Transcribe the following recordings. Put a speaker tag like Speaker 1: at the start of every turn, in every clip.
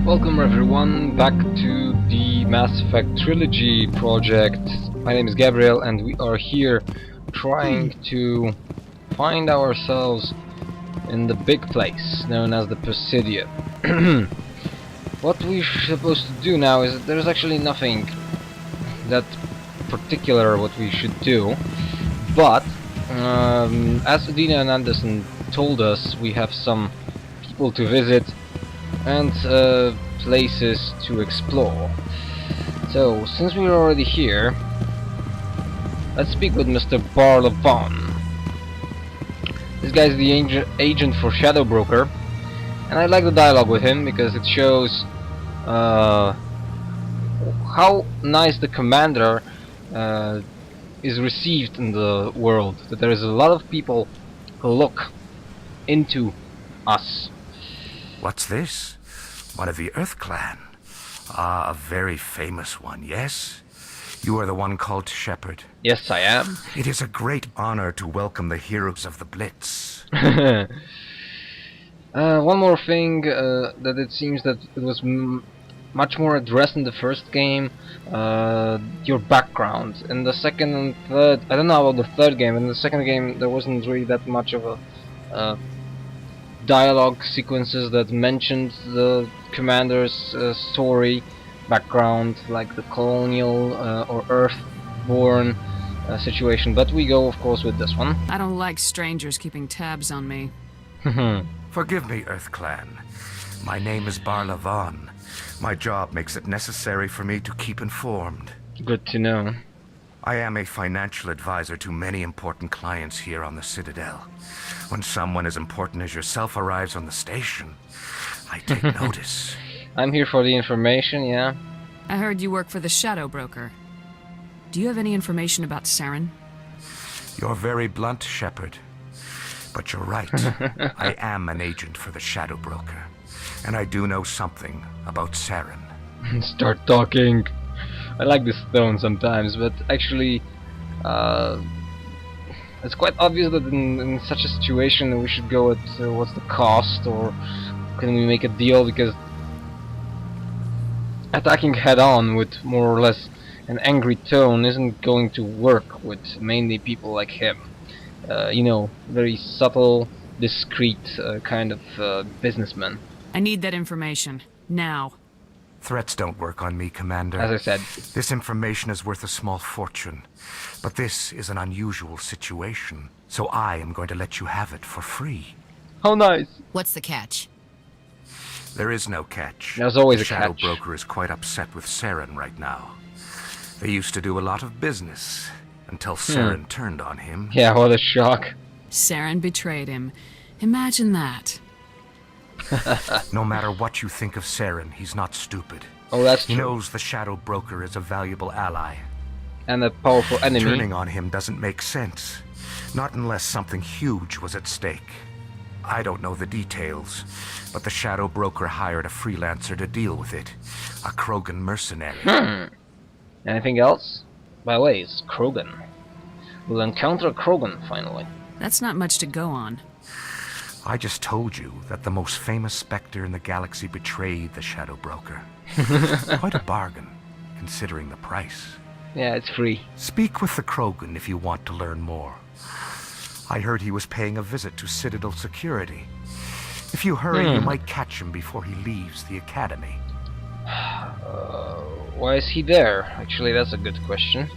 Speaker 1: Welcome everyone back to the Mass Effect Trilogy project. My name is Gabriel and we are here trying to find ourselves in the big place known as the Presidio. What we're supposed to do now is that there's actually nothing that particular what we should do, but as Udina and Anderson told us, we have some people to visit and places to explore. So, since we're already here, let's speak with Mr. Barlavon. This guy's the agent for Shadow Broker, and I like the dialogue with him because it shows how nice the commander is received in the world. That there is a lot of people who look into us.
Speaker 2: What's this? One of the Earth Clan. Ah, a very famous one, yes? You are the one called Shepard.
Speaker 1: Yes, I am.
Speaker 2: It is a great honor to welcome the heroes of the Blitz.
Speaker 1: One more thing, that it seems that it was much more addressed in the first game, your background. In the second and third, I don't know about the third game, in the second game there wasn't really that much of a dialogue sequences that mentioned the commander's story, background, like the colonial or Earthborn situation, but we go of course with this one.
Speaker 3: I don't like strangers keeping tabs on me.
Speaker 2: Forgive me, Earth Clan. My name is Barlavon. My job makes it necessary for me to keep informed.
Speaker 1: Good to know.
Speaker 2: I am a financial advisor to many important clients here on the Citadel. When someone as important as yourself arrives on the station, I take notice.
Speaker 1: I'm here for the information, yeah.
Speaker 3: I heard you work for the Shadow Broker. Do you have any information about Saren?
Speaker 2: You're very blunt, Shepard. But you're right. I am an agent for the Shadow Broker. And I do know something about Saren.
Speaker 1: Start talking. I like this tone sometimes, but actually it's quite obvious that in such a situation we should go at what's the cost, or can we make a deal, because attacking head-on with more or less an angry tone isn't going to work with mainly people like him. You know, very subtle, discreet kind of businessman.
Speaker 3: I need that information. Now.
Speaker 2: Threats don't work on me, Commander.
Speaker 1: As I said.
Speaker 2: This information is worth a small fortune. But this is an unusual situation, so I am going to let you have it for free.
Speaker 1: How nice!
Speaker 4: What's the catch?
Speaker 2: There is no catch.
Speaker 1: There's always a
Speaker 2: Shadow
Speaker 1: catch.
Speaker 2: Broker is quite upset with Saren right now. They used to do a lot of business, until Saren turned on him.
Speaker 1: Yeah, what a shock.
Speaker 3: Saren betrayed him. Imagine that.
Speaker 2: No matter what you think of Saren, he's not stupid.
Speaker 1: Oh, that's
Speaker 2: He
Speaker 1: true.
Speaker 2: knows the Shadow Broker is a valuable ally.
Speaker 1: And a powerful enemy.
Speaker 2: Turning on him doesn't make sense. Not unless something huge was at stake. I don't know the details, but the Shadow Broker hired a freelancer to deal with it. A Krogan mercenary.
Speaker 1: Anything else? By the way, it's Krogan. We'll encounter a Krogan finally.
Speaker 3: That's not much to go on.
Speaker 2: I just told you that the most famous Spectre in the galaxy betrayed the Shadow Broker. Quite a bargain, considering the price.
Speaker 1: Yeah, it's free.
Speaker 2: Speak with the Krogan if you want to learn more. I heard he was paying a visit to Citadel security. If you hurry, you might catch him before he leaves the Academy.
Speaker 1: Why is he there? Actually, that's a good question.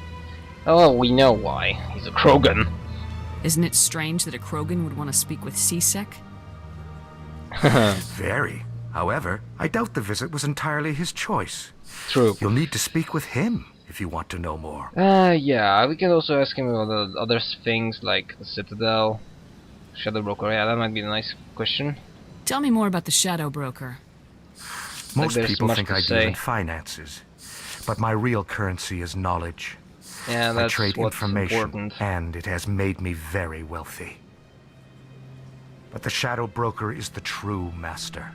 Speaker 1: Oh, well, we know why. He's a Krogan.
Speaker 3: Isn't it strange that a Krogan would want to speak with C-Sec?
Speaker 2: Very. However, I doubt the visit was entirely his choice.
Speaker 1: True.
Speaker 2: You'll need to speak with him if you want to know more.
Speaker 1: Yeah, we can also ask him about the other things like the Citadel, Shadow Broker. Yeah, that might be a nice question.
Speaker 3: Tell me more about the Shadow Broker.
Speaker 2: Most
Speaker 1: there's
Speaker 2: people
Speaker 1: much
Speaker 2: think
Speaker 1: to
Speaker 2: I
Speaker 1: say.
Speaker 2: deal in finances, but my real currency is knowledge.
Speaker 1: Yeah,
Speaker 2: I
Speaker 1: that's
Speaker 2: trade
Speaker 1: what's
Speaker 2: information,
Speaker 1: important.
Speaker 2: and it has made me very wealthy. But the Shadow Broker is the true master.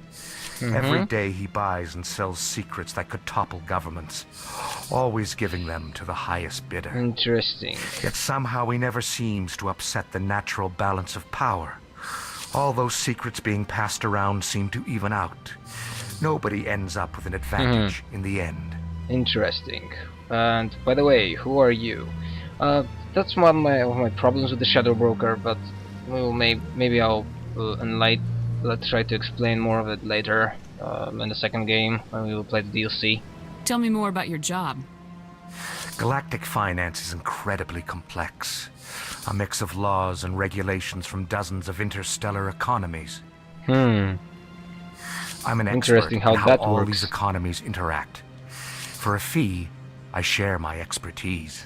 Speaker 2: Every day he buys and sells secrets that could topple governments, always giving them to the highest bidder.
Speaker 1: Interesting.
Speaker 2: Yet somehow he never seems to upset the natural balance of power. All those secrets being passed around seem to even out. Nobody ends up with an advantage in the end.
Speaker 1: Interesting. And by the way, who are you? That's one of my problems with the Shadow Broker, but well, maybe I'll let's try to explain more of it later in the second game when we will play the DLC.
Speaker 3: Tell me more about your job.
Speaker 2: Galactic finance is incredibly complex. A mix of laws and regulations from dozens of interstellar economies.
Speaker 1: Hmm.
Speaker 2: I'm an expert
Speaker 1: Interesting how
Speaker 2: in how
Speaker 1: that
Speaker 2: all
Speaker 1: works.
Speaker 2: these economies interact. For a fee, I share my expertise.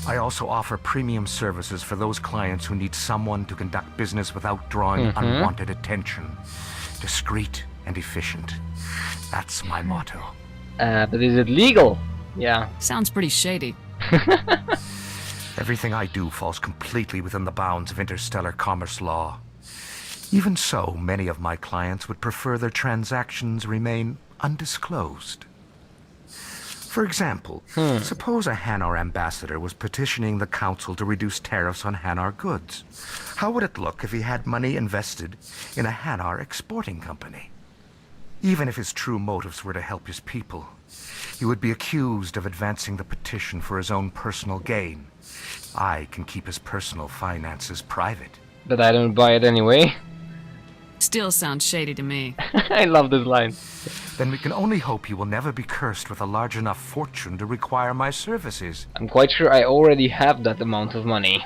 Speaker 2: I also offer premium services for those clients who need someone to conduct business without drawing unwanted attention. Discreet and efficient. That's my motto.
Speaker 1: But is it legal? Yeah.
Speaker 3: Sounds pretty shady.
Speaker 2: Everything I do falls completely within the bounds of interstellar commerce law. Even so, many of my clients would prefer their transactions remain undisclosed. For example, suppose a Hanar ambassador was petitioning the council to reduce tariffs on Hanar goods. How would it look if he had money invested in a Hanar exporting company? Even if his true motives were to help his people, he would be accused of advancing the petition for his own personal gain. I can keep his personal finances private.
Speaker 1: But I don't buy it anyway.
Speaker 3: Still sounds shady to me.
Speaker 1: I love this line.
Speaker 2: Then we can only hope you will never be cursed with a large enough fortune to require my services.
Speaker 1: I'm quite sure I already have that amount of money.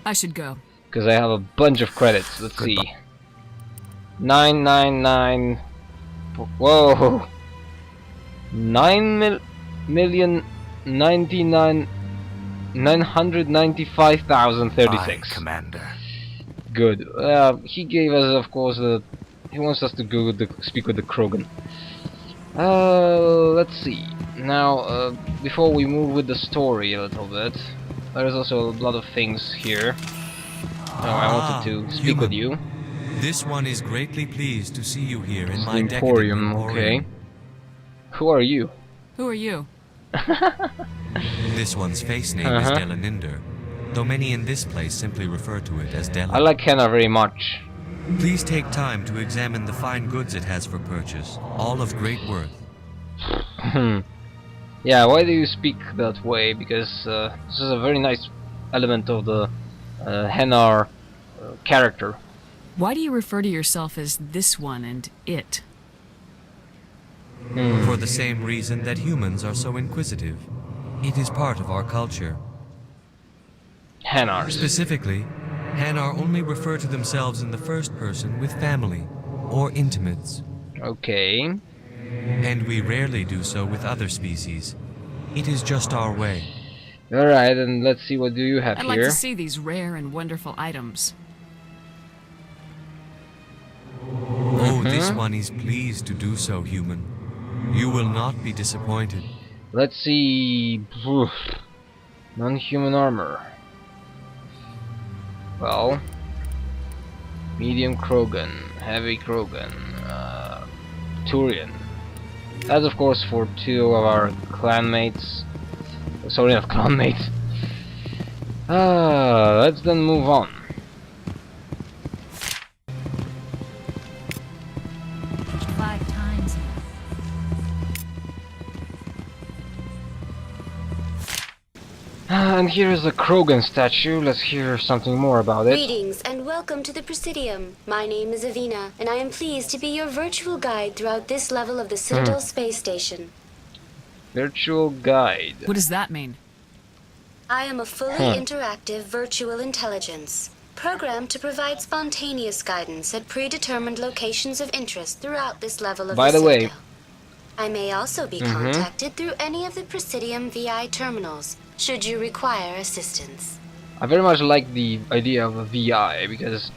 Speaker 3: I should go.
Speaker 1: Because I have a bunch of credits. Let's see. 999. Whoa. 9,995,036.
Speaker 2: Aye, Commander.
Speaker 1: Good. He gave us, of course, he wants us to go speak with the Krogan. Let's see. Now, before we move with the story a little bit, there is also a lot of things here. So I wanted to speak with you.
Speaker 4: This one is greatly pleased to see you here in
Speaker 1: The
Speaker 4: my decadent
Speaker 1: Emporium,
Speaker 4: emporium.
Speaker 1: okay. Who are you?
Speaker 3: Who are you?
Speaker 4: This one's face name is Delaninder, though many in this place simply refer to it as Dela.
Speaker 1: I like Henna very much.
Speaker 4: Please take time to examine the fine goods it has for purchase, all of great worth.
Speaker 1: Yeah, why do you speak that way? Because this is a very nice element of the Hennar character.
Speaker 3: Why do you refer to yourself as this one and it?
Speaker 4: For the same reason that humans are so inquisitive. It is part of our culture.
Speaker 1: Hennars.
Speaker 4: Specifically, Hanar only refer to themselves in the first person with family or intimates.
Speaker 1: Okay.
Speaker 4: And we rarely do so with other species. It is just our way.
Speaker 1: Alright, and let's see, what do you have
Speaker 3: I'd
Speaker 1: here?
Speaker 3: like to see these rare and wonderful items.
Speaker 4: Oh, this one is pleased to do so, human. You will not be disappointed.
Speaker 1: Let's see. Non-human armor. Well, medium Krogan, heavy Krogan, Turian. That's of course for two of our clanmates. Sorry, not clanmates. Let's then move on. And here is a Krogan statue. Let's hear something more about it.
Speaker 5: Greetings and welcome to the Presidium. My name is Avina, and I am pleased to be your virtual guide throughout this level of the Citadel Space Station.
Speaker 1: Virtual guide.
Speaker 3: What does that mean?
Speaker 5: I am a fully interactive virtual intelligence, programmed to provide spontaneous guidance at predetermined locations of interest throughout this level of
Speaker 1: By the way,
Speaker 5: Citadel. I may also be contacted through any of the Presidium VI terminals, should you require assistance.
Speaker 1: I very much like the idea of a VI because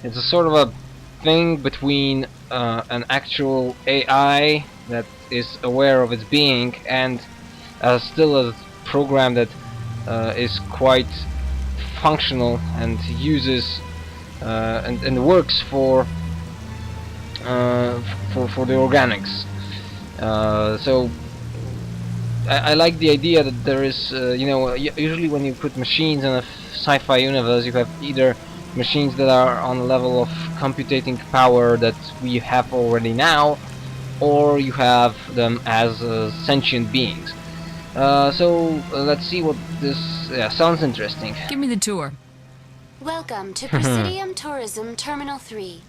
Speaker 1: it's a sort of a thing between an actual AI that is aware of its being and still a program that is quite functional and uses and works for the organics. So I like the idea that there is, you know, usually when you put machines in a sci-fi universe, you have either machines that are on a level of computing power that we have already now, or you have them as sentient beings. So let's see what this sounds interesting.
Speaker 3: Give me the tour.
Speaker 5: Welcome to Presidium Tourism Terminal 3.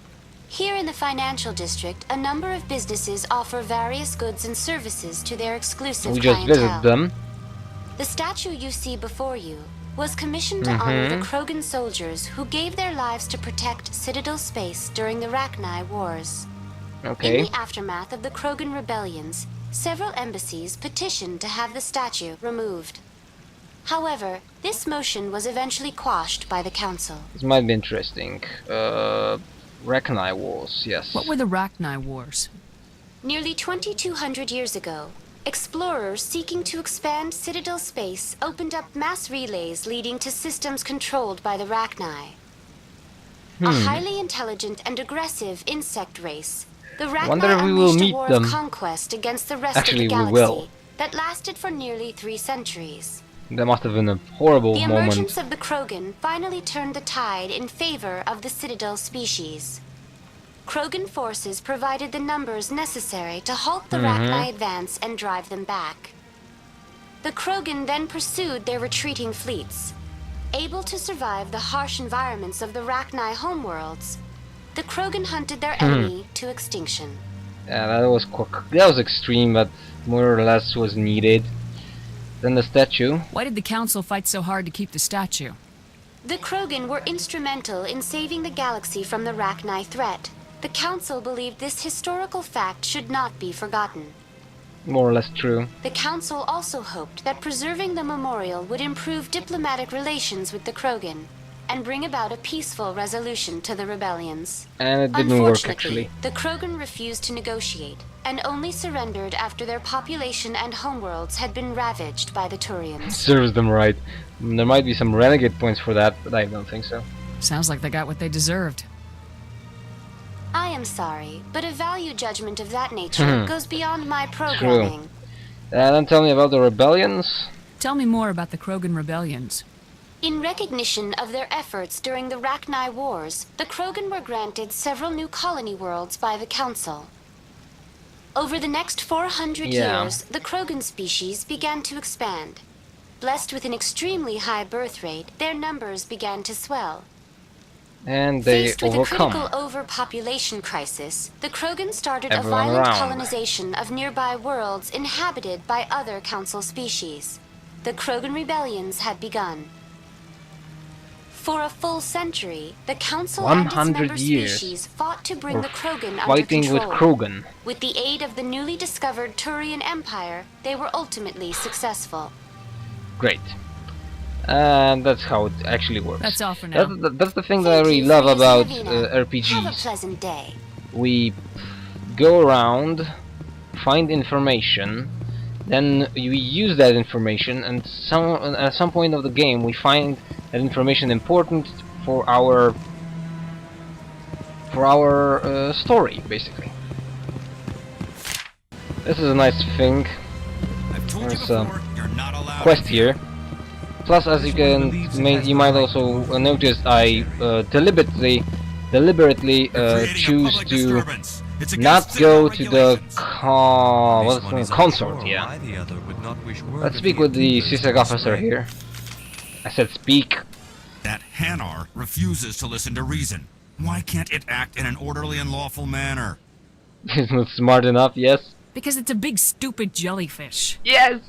Speaker 5: Here in the financial district, a number of businesses offer various goods and services to their exclusive
Speaker 1: We just
Speaker 5: clientele.
Speaker 1: visited them.
Speaker 5: The statue you see before you was commissioned to honor the Krogan soldiers who gave their lives to protect Citadel space during the Rachni Wars.
Speaker 1: Okay.
Speaker 5: In the aftermath of the Krogan rebellions, several embassies petitioned to have the statue removed. However, this motion was eventually quashed by the Council.
Speaker 1: This might be interesting. Rachni Wars, yes.
Speaker 3: What were the Rachni Wars?
Speaker 5: Nearly 2,200 years ago, explorers seeking to expand Citadel space opened up mass relays leading to systems controlled by the Rachni. A highly intelligent and aggressive insect race, the Rachni
Speaker 1: Wonder if we will
Speaker 5: unleashed a
Speaker 1: meet
Speaker 5: war
Speaker 1: them.
Speaker 5: of conquest against the rest
Speaker 1: Actually,
Speaker 5: of the
Speaker 1: we
Speaker 5: galaxy
Speaker 1: will.
Speaker 5: that lasted for nearly 3 centuries.
Speaker 1: That must have been a horrible
Speaker 5: The
Speaker 1: moment.
Speaker 5: emergence of the Krogan finally turned the tide in favor of the Citadel species. Krogan forces provided the numbers necessary to halt the Rachni advance and drive them back. The Krogan then pursued their retreating fleets. Able to survive the harsh environments of the Rachni homeworlds, the Krogan hunted their enemy to extinction.
Speaker 1: Yeah, that was extreme, but more or less was needed. Then the statue.
Speaker 3: Why did the Council fight so hard to keep the statue?
Speaker 5: The Krogan were instrumental in saving the galaxy from the Rachni threat. The Council believed this historical fact should not be forgotten.
Speaker 1: More or less true.
Speaker 5: The Council also hoped that preserving the memorial would improve diplomatic relations with the Krogan and bring about a peaceful resolution to the rebellions.
Speaker 1: And it didn't work,
Speaker 5: Unfortunately,
Speaker 1: actually.
Speaker 5: the Krogan refused to negotiate and only surrendered after their population and homeworlds had been ravaged by the Turians.
Speaker 1: Serves them right. There might be some renegade points for that, but I don't think so.
Speaker 3: Sounds like they got what they deserved.
Speaker 5: I am sorry, but a value judgment of that nature goes beyond my programming.
Speaker 1: And then tell me about the rebellions.
Speaker 3: Tell me more about the Krogan rebellions.
Speaker 5: In recognition of their efforts during the Rachni Wars, the Krogan were granted several new colony worlds by the Council. Over the next 400 years, the Krogan species began to expand. Blessed with an extremely high birth rate, their numbers began to swell.
Speaker 1: And they
Speaker 5: Faced with a
Speaker 1: overcome.
Speaker 5: critical overpopulation crisis, the Krogan started a
Speaker 1: Everyone
Speaker 5: violent
Speaker 1: around.
Speaker 5: colonization of nearby worlds inhabited by other Council species. The Krogan rebellions had begun. For a full century, the Council and its
Speaker 1: 100
Speaker 5: member
Speaker 1: years
Speaker 5: species fought to bring
Speaker 1: We're
Speaker 5: the Krogan under
Speaker 1: fighting with
Speaker 5: control.
Speaker 1: Krogan.
Speaker 5: With the aid of the newly discovered Turian Empire, they were ultimately successful.
Speaker 1: Great. And that's how it actually works.
Speaker 3: That's all for now.
Speaker 1: That's the thing that I
Speaker 5: Thank
Speaker 1: really
Speaker 5: you
Speaker 1: love
Speaker 5: for your
Speaker 1: about
Speaker 5: Slovenia. Have a
Speaker 1: RPGs.
Speaker 5: pleasant day.
Speaker 1: We go around, find information, then we use that information, and at some point of the game we find that information important for our story, basically. This is a nice thing.
Speaker 6: I've told you
Speaker 1: There's a
Speaker 6: before, you're not allowed
Speaker 1: quest
Speaker 6: to
Speaker 1: here. Plus, as you might also notice, I deliberately
Speaker 6: creating a
Speaker 1: choose
Speaker 6: public
Speaker 1: to
Speaker 6: disturbance. It's against
Speaker 1: not go to
Speaker 6: Citadel
Speaker 1: the
Speaker 6: regulations.
Speaker 4: This one is
Speaker 1: consort.
Speaker 4: unsure
Speaker 1: Yeah.
Speaker 4: why the other would not wish word
Speaker 1: Let's
Speaker 4: of
Speaker 1: speak with the
Speaker 4: intruder's
Speaker 1: CISAC officer
Speaker 4: presence.
Speaker 1: here. I said speak.
Speaker 6: That Hanar refuses to listen to reason. Why can't it act in an orderly and lawful manner?
Speaker 1: He's not smart enough, yes?
Speaker 3: Because it's a big stupid jellyfish.
Speaker 1: Yes!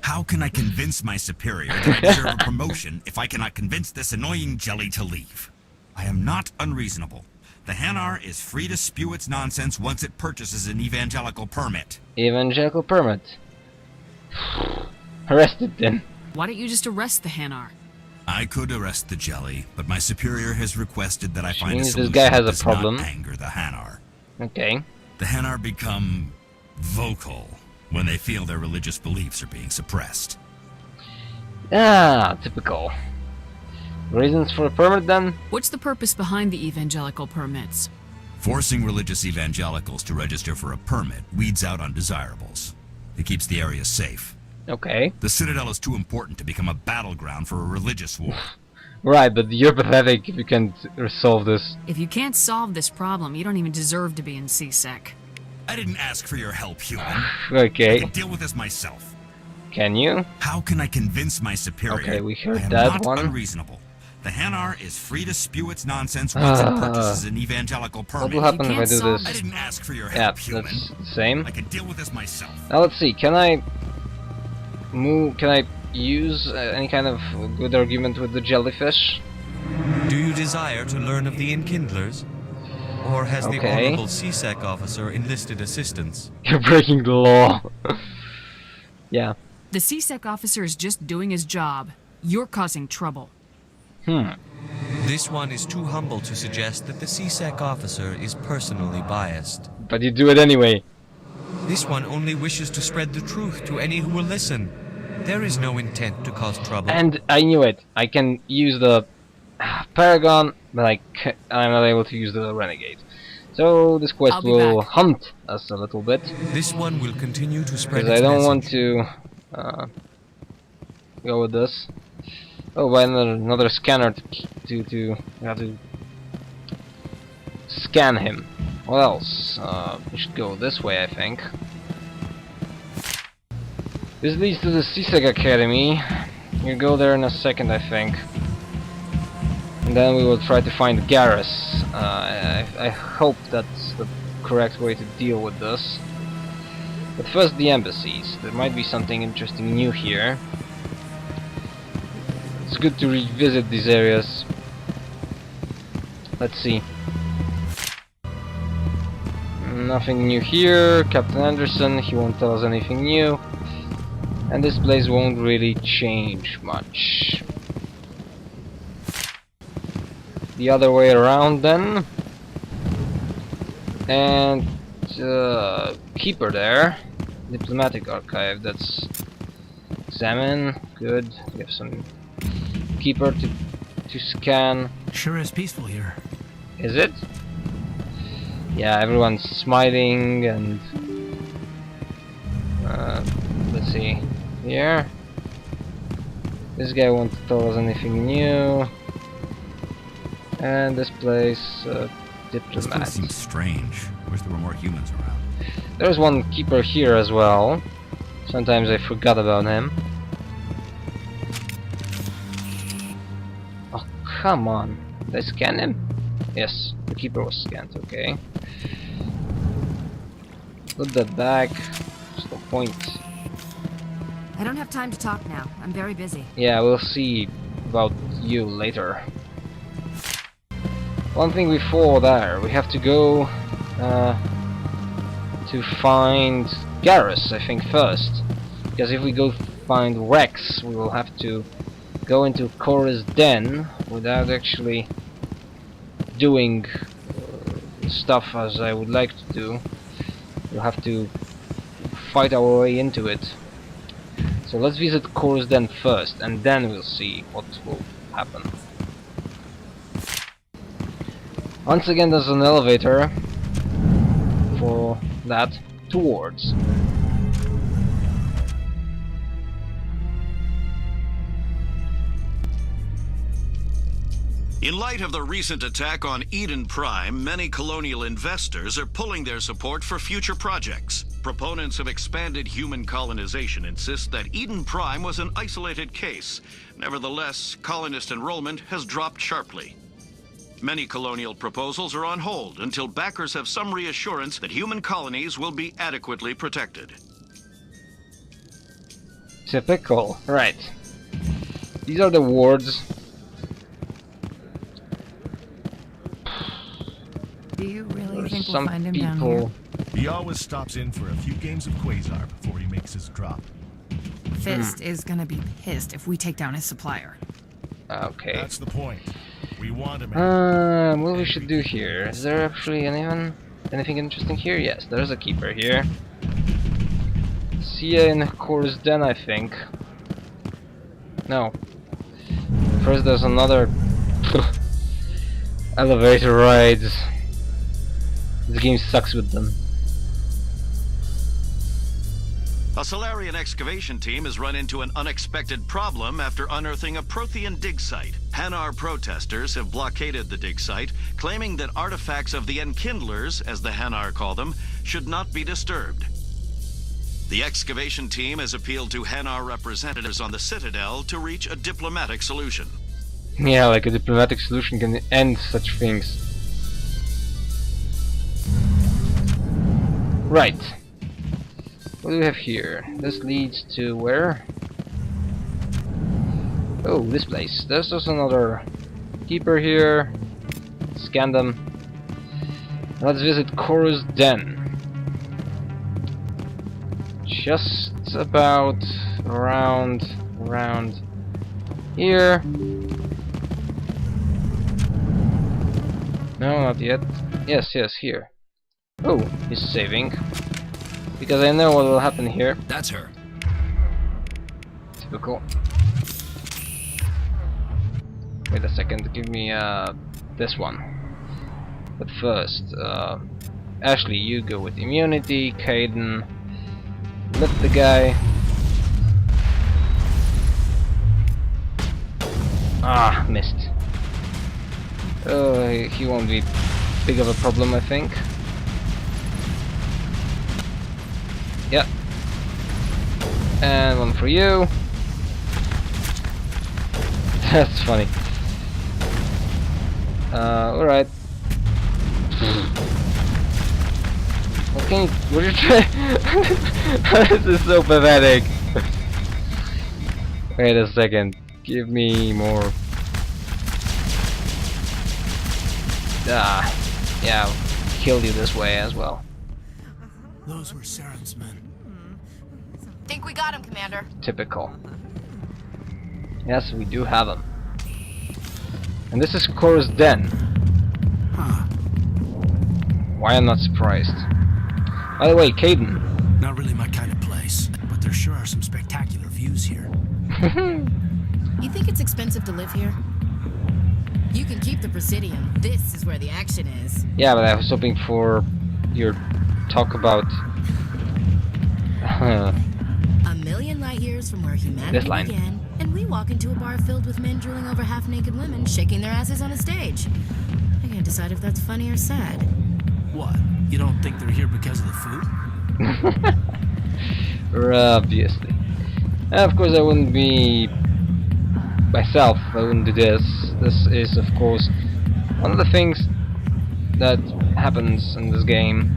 Speaker 6: How can I convince my superior that I deserve a promotion if I cannot convince this annoying jelly to leave? I am not unreasonable. The Hanar is free to spew its nonsense once it purchases an evangelical permit.
Speaker 1: Evangelical permit. Arrest it then.
Speaker 3: Why don't you just arrest the Hanar?
Speaker 6: I could arrest the jelly, but my superior has requested that I find a
Speaker 1: means this
Speaker 6: solution
Speaker 1: guy has
Speaker 6: that
Speaker 1: a
Speaker 6: does
Speaker 1: problem.
Speaker 6: not anger the Hanar.
Speaker 1: Okay.
Speaker 6: The Hanar become vocal when they feel their religious beliefs are being suppressed.
Speaker 1: Ah, typical. Reasons for a permit then?
Speaker 3: What's the purpose behind the evangelical permits?
Speaker 6: Forcing religious evangelicals to register for a permit weeds out undesirables. It keeps the area safe.
Speaker 1: Okay.
Speaker 6: The Citadel is too important to become a battleground for a religious war.
Speaker 1: Right, but you're pathetic if you can't resolve this.
Speaker 3: If you can't solve this problem, you don't even deserve to be in CSEC.
Speaker 6: I didn't ask for your help, human. I
Speaker 1: Okay,
Speaker 6: can deal with this myself.
Speaker 1: can you?
Speaker 6: How can I convince my superior?
Speaker 1: Okay, we heard
Speaker 6: I am
Speaker 1: that
Speaker 6: not
Speaker 1: one.
Speaker 6: unreasonable. The Hanar is free to spew its nonsense once it purchases an evangelical
Speaker 1: What
Speaker 6: permit.
Speaker 1: will happen if I
Speaker 3: can't
Speaker 1: do
Speaker 3: solve
Speaker 1: this?
Speaker 6: I didn't ask for your
Speaker 1: Yeah,
Speaker 6: help, human.
Speaker 1: that's the same.
Speaker 6: I can deal with this myself.
Speaker 1: Now let's see, can I move, can I use any kind of good argument with the jellyfish?
Speaker 4: Do you desire to learn of the Enkindlers? Or has the
Speaker 1: Okay.
Speaker 4: Honorable CSEC officer enlisted assistance?
Speaker 1: You're breaking the law. Yeah.
Speaker 3: The CSEC officer is just doing his job. You're causing trouble.
Speaker 4: This one is too humble to suggest that the CSEC officer is personally biased.
Speaker 1: But you do it anyway.
Speaker 4: This one only wishes to spread the truth to any who will listen. There is no intent to cause trouble.
Speaker 1: And I knew it. I can use the Paragon, but I'm not able to use the Renegade. So this quest
Speaker 3: I'll be
Speaker 1: will
Speaker 3: back.
Speaker 1: hunt us a little bit.
Speaker 4: This one will continue to spread
Speaker 1: Because
Speaker 4: its
Speaker 1: I don't
Speaker 4: message.
Speaker 1: want to go with this. Oh, by another scanner to have to scan him. What else? We should go this way, I think. This leads to the CSEC Academy. We'll go there in a second, I think. And then we will try to find Garrus. I hope that's the correct way to deal with this. But first the embassies. There might be something interesting new here. It's good to revisit these areas. Let's see. Nothing new here. Captain Anderson, he won't tell us anything new. And this place won't really change much. The other way around then. And keeper there. Diplomatic archive, that's examine, good. We have some keeper to scan.
Speaker 7: Sure is peaceful here.
Speaker 1: Is it? Yeah, everyone's smiling and let's see here. This guy won't tell us anything new. And this place,
Speaker 6: This
Speaker 1: diplomat.
Speaker 6: place seems strange. I wish there were more humans around.
Speaker 1: There's one keeper here as well. Sometimes I forgot about him. Oh, come on. Did I scan him? Yes, the keeper was scanned, okay. Put that back. There's no point.
Speaker 8: I don't have time to talk now. I'm very busy.
Speaker 1: Yeah, we'll see about you later. One thing before there, we have to go to find Garrus, I think, first. Because if we go find Rex, we will have to go into Cora's den without actually doing stuff as I would like to do. We'll have to fight our way into it. So let's visit Cora's den first, and then we'll see what will happen. Once again, there's an elevator for that towards.
Speaker 9: In light of the recent attack on Eden Prime, many colonial investors are pulling their support for future projects. Proponents of expanded human colonization insist that Eden Prime was an isolated case. Nevertheless, colonist enrollment has dropped sharply. Many colonial proposals are on hold until backers have some reassurance that human colonies will be adequately protected.
Speaker 1: Typical. Right. These are the wards.
Speaker 8: Do you really
Speaker 1: There's
Speaker 8: think we'll
Speaker 1: some
Speaker 8: find him down here?
Speaker 1: people.
Speaker 7: He always stops in for a few games of Quasar before he makes his drop.
Speaker 8: Fist is gonna be pissed if we take down his supplier.
Speaker 1: Okay.
Speaker 7: That's the point. We want him.
Speaker 1: What we should do here? Is there actually anything interesting here? Yes, there's a keeper here. See ya in Cora's den, I think. No. First, there's another elevator rides. This game sucks with them.
Speaker 9: A Solarian excavation team has run into an unexpected problem after unearthing a Prothean dig site. Hanar protesters have blockaded the dig site, claiming that artifacts of the Enkindlers, as the Hanar call them, should not be disturbed. The excavation team has appealed to Hanar representatives on the Citadel to reach a diplomatic solution.
Speaker 1: Yeah, like a diplomatic solution can end such things. Right. What do we have here? This leads to where? Oh, this place. There's also another keeper here. Scan them. Let's visit Korra's Den. Just about around here. No, not yet. Yes, here. Oh, he's saving. Because I know what will happen here.
Speaker 6: That's her.
Speaker 1: Typical. Wait a second, give me this one. But first, Ashley, you go with immunity. Caden, lift the guy. Ah, missed. Oh, he won't be big of a problem, I think. Yep. And one for you. That's funny. Alright. What can you... What are you trying... This is so pathetic. Wait a second. Give me more... yeah, I'll kill you this way as well.
Speaker 10: Those were Saren's men.
Speaker 8: Think we got him, Commander.
Speaker 1: Typical. Yes, we do have him. And this is Korra's Den.
Speaker 10: Huh.
Speaker 1: Why I'm not surprised. By the way, Caden.
Speaker 10: Not really my kind of place, but there sure are some spectacular views here.
Speaker 8: You think it's expensive to live here? You can keep the Presidium. This is where the action is.
Speaker 1: Yeah, but I was hoping for your talk about...
Speaker 8: A million light years from where humanity began, and we walk into a bar filled with men drooling over half-naked women shaking their asses on a stage. I can't decide if that's funny or sad.
Speaker 10: What? You don't think they're here because of the food?
Speaker 1: Obviously. Of course I wouldn't be... myself, I wouldn't do this. This is, of course, one of the things that happens in this game.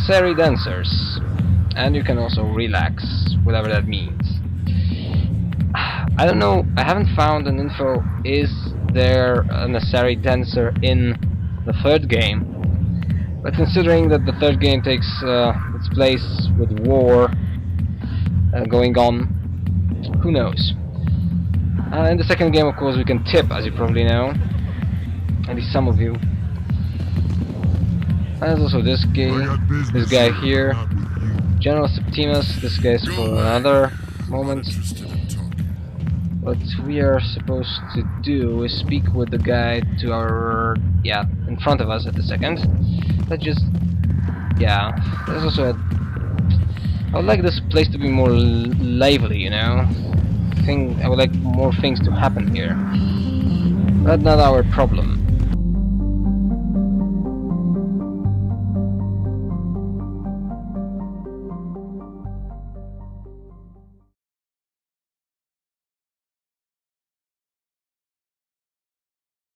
Speaker 1: Sari dancers. And you can also relax, whatever that means. I don't know, I haven't found an info, is there a necessary dancer in the third game? But considering that the third game takes its place with war going on, who knows? In the second game, of course, we can tip, as you probably know. At least some of you. There's also this guy here. General Septimus, this guy's for another moment. What we are supposed to do is speak with the guy to our... yeah, in front of us at the second. Let's just... yeah, there's also a... I would like this place to be more lively, you know? I would like more things to happen here. But not our problem.